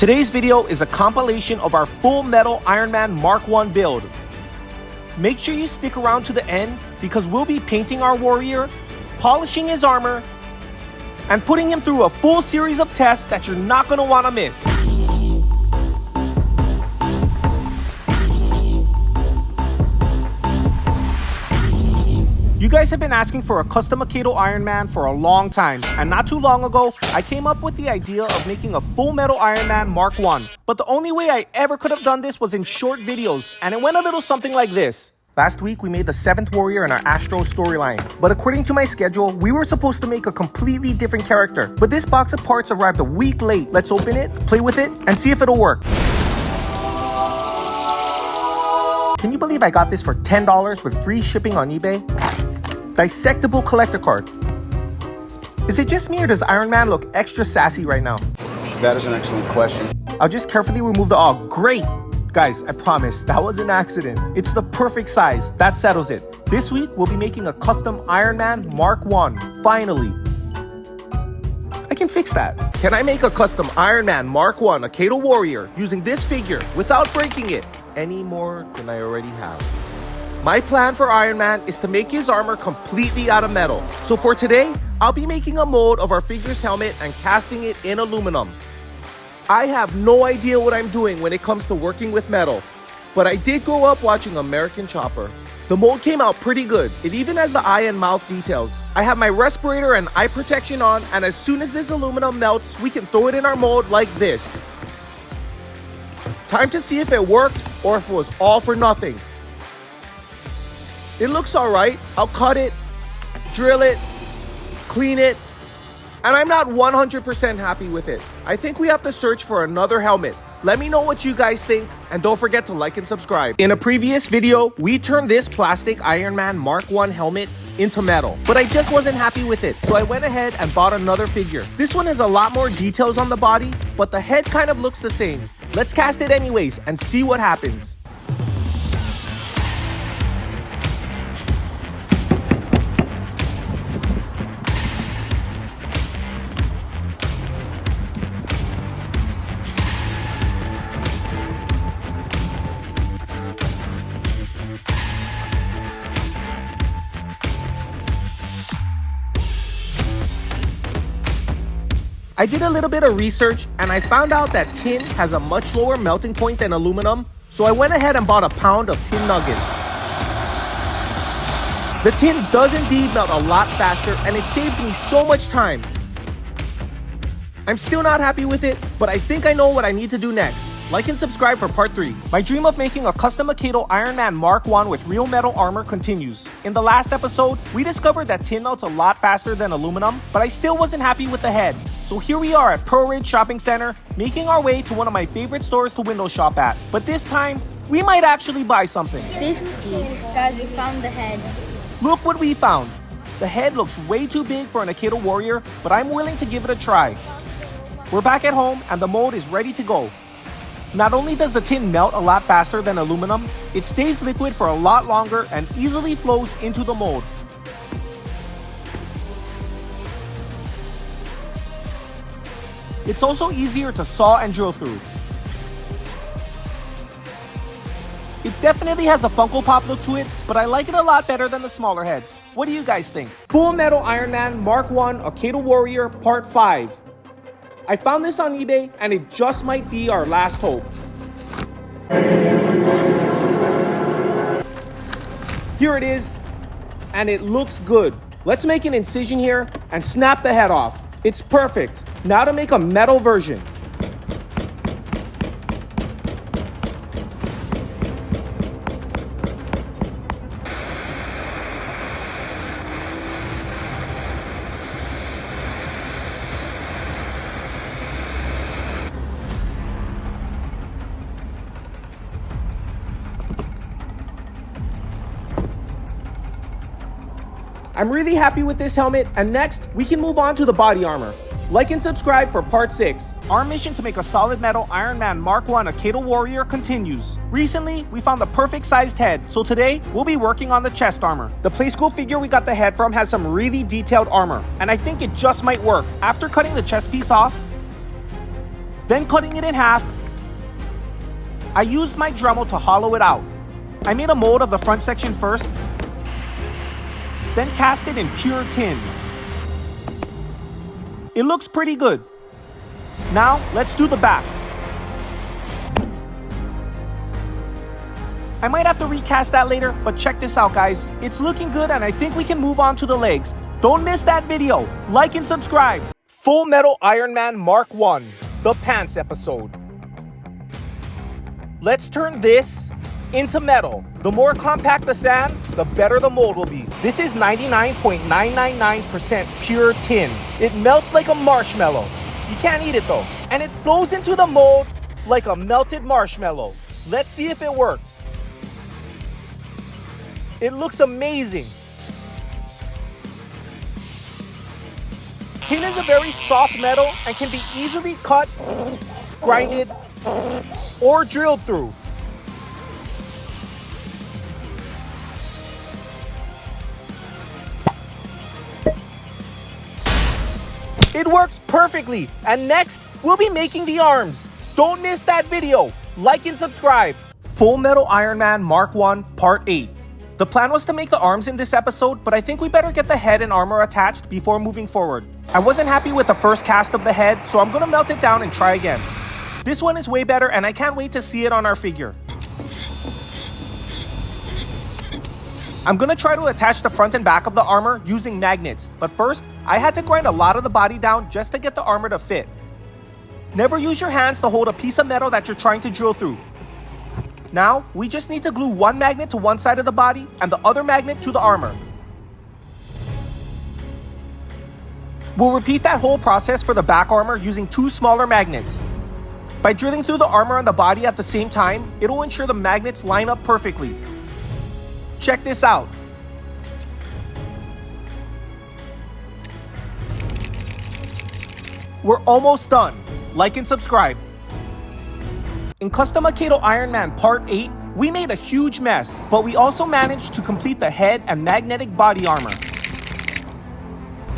Today's video is a compilation of our full metal Ironman Mark 1 build. Make sure you stick around to the end because we'll be painting our warrior, polishing his armor, and putting him through a full series of tests that you're not going to want to miss. You guys have been asking for a custom Akedo Ironman for a long time, and not too long ago, I came up with the idea of making a full metal Ironman Mark 1. But the only way I ever could have done this was in short videos, and it went a little something like this. Last week, we made the 7th warrior in our Astro storyline, but according to my schedule, we were supposed to make a completely different character. But this box of parts arrived a week late. Let's open it, play with it, and see if it'll work. Can you believe I got this for $10 with free shipping on eBay? Dissectable collector card. Is it just me or does Iron Man look extra sassy right now? That is an excellent question. I'll just carefully remove the... Oh, great! Guys, I promise, that was an accident. It's the perfect size. That settles it. This week, we'll be making a custom Iron Man Mark 1. Finally. I can fix that. Can I make a custom Iron Man Mark 1 Akedo Warrior using this figure without breaking it any more than I already have? My plan for Iron Man is to make his armor completely out of metal. So for today, I'll be making a mold of our figure's helmet and casting it in aluminum. I have no idea what I'm doing when it comes to working with metal, but I did grow up watching American Chopper. The mold came out pretty good. It even has the eye and mouth details. I have my respirator and eye protection on, and as soon as this aluminum melts, we can throw it in our mold like this. Time to see if it worked or if it was all for nothing. It looks alright. I'll cut it, drill it, clean it, and I'm not 100% happy with it. I think we have to search for another helmet. Let me know what you guys think, and don't forget to like and subscribe. In a previous video, we turned this plastic Iron Man Mark 1 helmet into metal, but I just wasn't happy with it, so I went ahead and bought another figure. This one has a lot more details on the body, but the head kind of looks the same. Let's cast it anyways and see what happens. I did a little bit of research and I found out that tin has a much lower melting point than aluminum, so I went ahead and bought a pound of tin nuggets. The tin does indeed melt a lot faster and it saved me so much time. I'm still not happy with it, but I think I know what I need to do next. Like and subscribe for part 3. My dream of making a custom Akedo Iron Man Mark 1 with real metal armor continues. In the last episode, we discovered that tin melts a lot faster than aluminum, but I still wasn't happy with the head. So here we are at Pearl Ridge Shopping Center, making our way to one of my favorite stores to window shop at. But this time, we might actually buy something. 50. Guys, we found the head. Look what we found. The head looks way too big for an Akedo Warrior, but I'm willing to give it a try. We're back at home and the mold is ready to go. Not only does the tin melt a lot faster than aluminum, it stays liquid for a lot longer and easily flows into the mold. It's also easier to saw and drill through. It definitely has a Funko Pop look to it, but I like it a lot better than the smaller heads. What do you guys think? Full Metal Iron Man Mark 1 Akedo Warrior Part 5. I found this on eBay and it just might be our last hope. Here it is, and it looks good. Let's make an incision here and snap the head off. It's perfect. Now to make a metal version. I'm really happy with this helmet, and next, we can move on to the body armor. Like and subscribe for part 6. Our mission to make a solid metal Iron Man Mark 1 Akedo Warrior continues. Recently, we found the perfect sized head, so today, we'll be working on the chest armor. The Playskool figure we got the head from has some really detailed armor, and I think it just might work. After cutting the chest piece off, then cutting it in half. I used my Dremel to hollow it out. I made a mold of the front section first, then cast it in pure tin. It looks pretty good. Now, let's do the back. I might have to recast that later, but check this out, guys. It's looking good, and I think we can move on to the legs. Don't miss that video. Like and subscribe. Full Metal Ironman Mark 1, the pants episode. Let's turn this into metal. The more compact the sand, the better the mold will be. This is 99.999% pure tin. It melts like a marshmallow. You can't eat it though. And it flows into the mold like a melted marshmallow. Let's see if it worked. It looks amazing. Tin is a very soft metal and can be easily cut, grinded, or drilled through. It works perfectly. And next, we'll be making the arms. Don't miss that video. Like and subscribe. Full Metal Ironman Mark 1 Part 8. The plan was to make the arms in this episode, but I think we better get the head and armor attached before moving forward. I wasn't happy with the first cast of the head, so I'm gonna melt it down and try again. This one is way better, and I can't wait to see it on our figure. I'm gonna try to attach the front and back of the armor using magnets, but first, I had to grind a lot of the body down just to get the armor to fit. Never use your hands to hold a piece of metal that you're trying to drill through. Now, we just need to glue one magnet to one side of the body and the other magnet to the armor. We'll repeat that whole process for the back armor using two smaller magnets. By drilling through the armor and the body at the same time, it'll ensure the magnets line up perfectly. Check this out. We're almost done. Like and subscribe. In Custom Akedo Ironman Part 8, we made a huge mess, but we also managed to complete the head and magnetic body armor.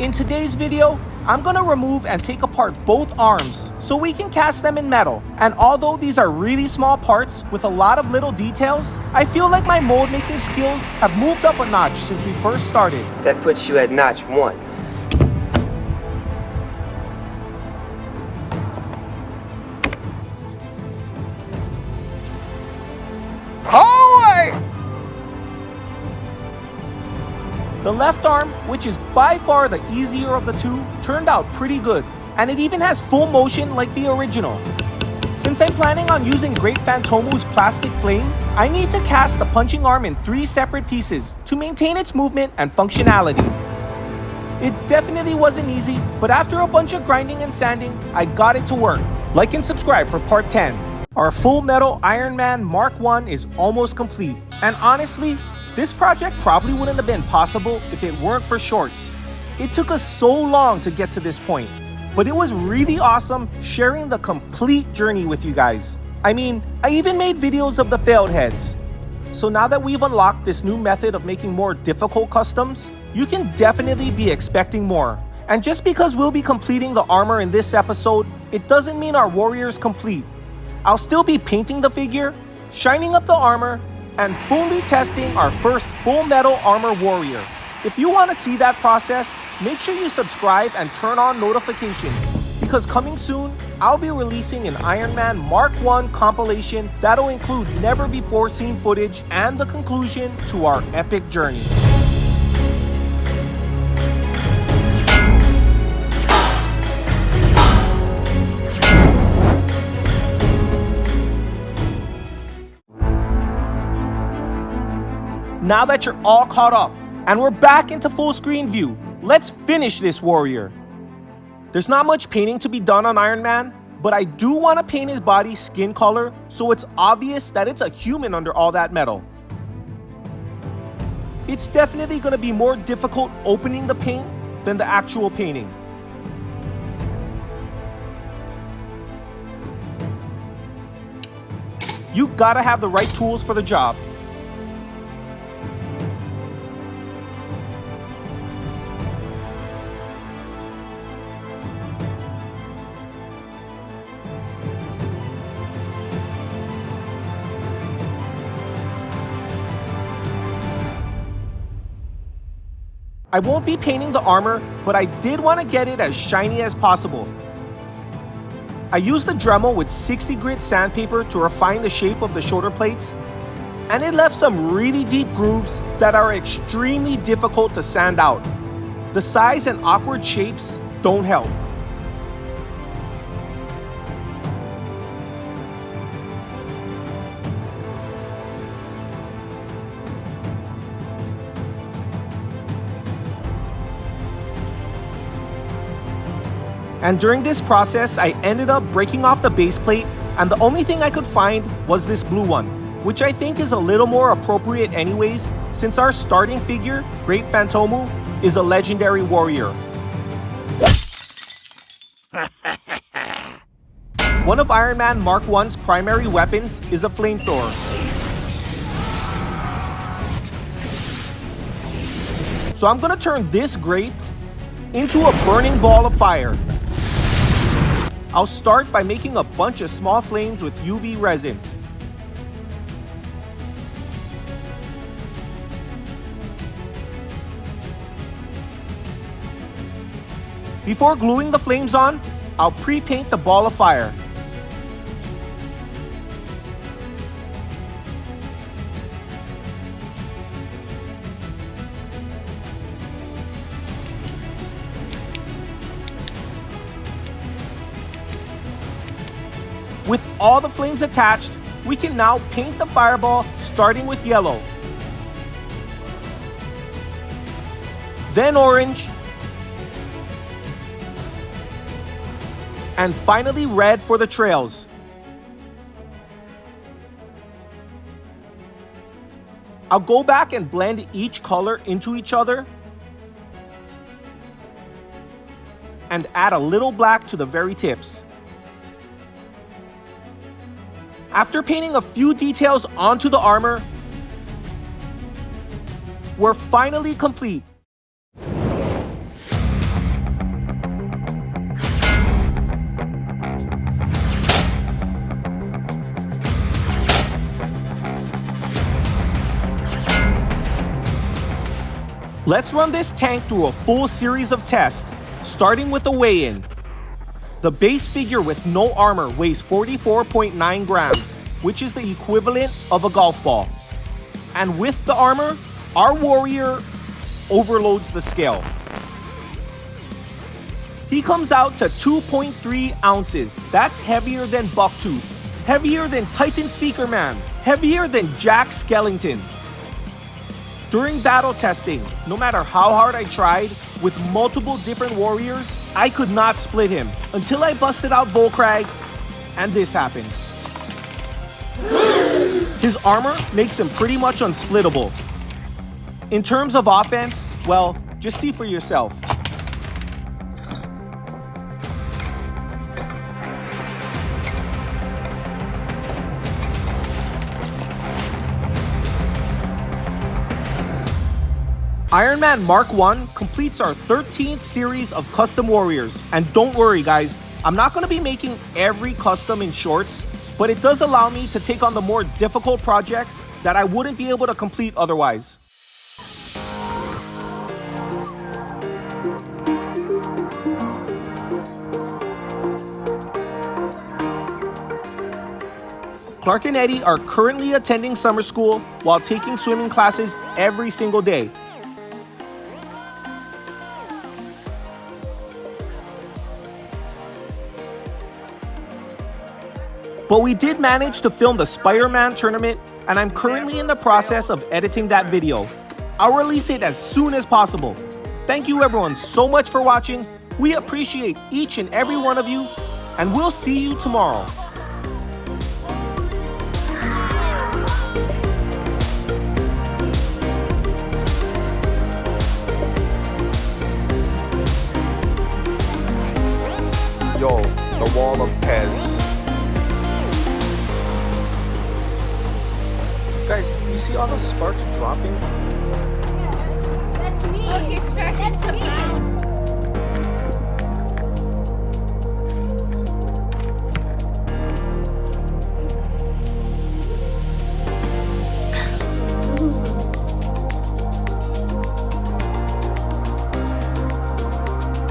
In today's video, I'm gonna remove and take apart both arms so we can cast them in metal. And although these are really small parts with a lot of little details, I feel like my mold making skills have moved up a notch since we first started. That puts you at notch 1. The left arm, which is by far the easier of the two, turned out pretty good, and it even has full motion like the original. Since I'm planning on using Great Phantomu's plastic flame, I need to cast the punching arm in 3 separate pieces to maintain its movement and functionality. It definitely wasn't easy, but after a bunch of grinding and sanding, I got it to work. Like and subscribe for Part 10. Our Full Metal Ironman Mark 1 is almost complete, and honestly, this project probably wouldn't have been possible if it weren't for shorts. It took us so long to get to this point, but it was really awesome sharing the complete journey with you guys. I mean, I even made videos of the failed heads. So now that we've unlocked this new method of making more difficult customs, you can definitely be expecting more. And just because we'll be completing the armor in this episode, it doesn't mean our warrior is complete. I'll still be painting the figure, shining up the armor, and fully testing our first full metal armor warrior. If you want to see that process, make sure you subscribe and turn on notifications, because coming soon, I'll be releasing an Ironman Mark 1 compilation that'll include never before seen footage and the conclusion to our epic journey. Now that you're all caught up and we're back into full screen view, let's finish this warrior. There's not much painting to be done on Iron Man, but I do want to paint his body skin color so it's obvious that it's a human under all that metal. It's definitely going to be more difficult opening the paint than the actual painting. You gotta have the right tools for the job. I won't be painting the armor, but I did want to get it as shiny as possible. I used the Dremel with 60 grit sandpaper to refine the shape of the shoulder plates, and it left some really deep grooves that are extremely difficult to sand out. The size and awkward shapes don't help. And during this process, I ended up breaking off the base plate, and the only thing I could find was this blue one, which I think is a little more appropriate anyways, since our starting figure, Great Phantomu, is a legendary warrior. One of Ironman Mark I's primary weapons is a flamethrower. So I'm gonna turn this grape into a burning ball of fire. I'll start by making a bunch of small flames with UV resin. Before gluing the flames on, I'll pre-paint the ball of fire. With all the flames attached, we can now paint the fireball starting with yellow, then orange, and finally red for the trails. I'll go back and blend each color into each other and add a little black to the very tips. After painting a few details onto the armor, we're finally complete. Let's run this tank through a full series of tests, starting with the weigh-in. The base figure with no armor weighs 44.9 grams, which is the equivalent of a golf ball. And with the armor, our warrior overloads the scale. He comes out to 2.3 ounces. That's heavier than Bucktooth, heavier than Titan Speaker Man, heavier than Jack Skellington. During battle testing, no matter how hard I tried, with multiple different warriors, I could not split him until I busted out Volkrag, and this happened. His armor makes him pretty much unsplittable. In terms of offense, well, just see for yourself. Ironman Mark I completes our 13th series of custom warriors. And don't worry guys, I'm not going to be making every custom in shorts, but it does allow me to take on the more difficult projects that I wouldn't be able to complete otherwise. Clark and Eddie are currently attending summer school while taking swimming classes every single day. But we did manage to film the Spider-Man tournament, and I'm currently in the process of editing that video. I'll release it as soon as possible. Thank you everyone so much for watching. We appreciate each and every one of you, and we'll see you tomorrow. Yo, the wall of Pez. Guys, you see all the sparks dropping? That's me. Look, it started to bounce.